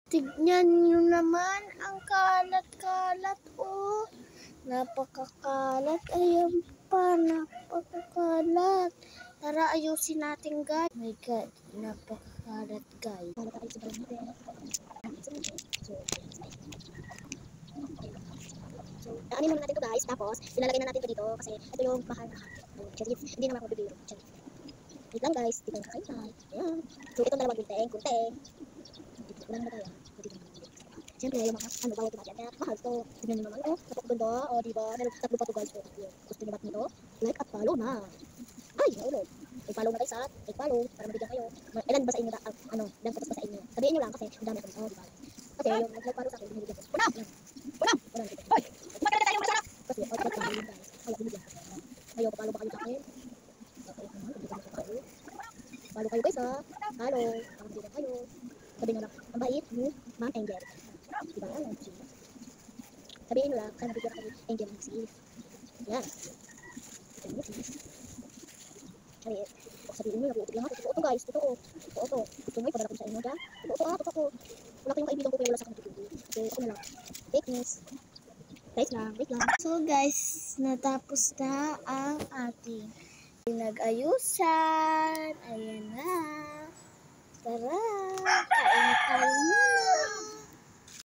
Tignan nyo naman ang kalat-kalat, oh. Napakakalat. Ayan pa, napakakalat. Tara, ayusin natin, guys. Oh my God, napakakalat, guys. So, aanin muna natin ito, guys. Tapos, ilalagay na natin ito dito kasi ito yung mahal na hot. Charits, hindi naman ako bibiro. Charits. Wait lang, guys. Dito yung kakain. Ayan. So, itong dalawang kunteng. Dito lang na tayo. Dito lang. Siyempre, yung mga bawal tumati. Kaya mahal to. Tignan nyo naman. Napakaganda. O, diba? Meron tatlo pa to, guys. Gusto nyo ba nito? Like at follow na. Ay, naulog. I-follow na guys ha. I-follow para mabigyan kayo. Ilan ba sa inyo ilan pa sa inyo? Sabihin nyo lang kasi ang dami ako. Oh, diba? Kasi yung nag-follow sa akin, binibigyan ko. Punam! Punam! Hoy! Magkala tayo masarap! Kasi, out ka guys. Kaya binibigyan ko. Ayaw, follow ba kayo sa akin? Follow kayo guys ha. Follow. Para mabigyan kayo. Sabihin nyo lang, ang bait mo, Ma'am Angel. Diba? Sabihin nyo lang, sana mabigyan kayo Angel ng sis. Yan. Sabi, sabihin nyo, nabuutot lang ako. Totoo to guys, totoo. Totoo to. Gusto mo, ipadala ko sa inyo dyan. Totoo. Wala kayong kaibigan ko kaya wala sa akin tutuloy. Kasi ako na lang. Fake news. Guys lang, wait lang. So guys, natapos na ang ating pinag-ayusan. Ayan na. Tara, kain tayo muna.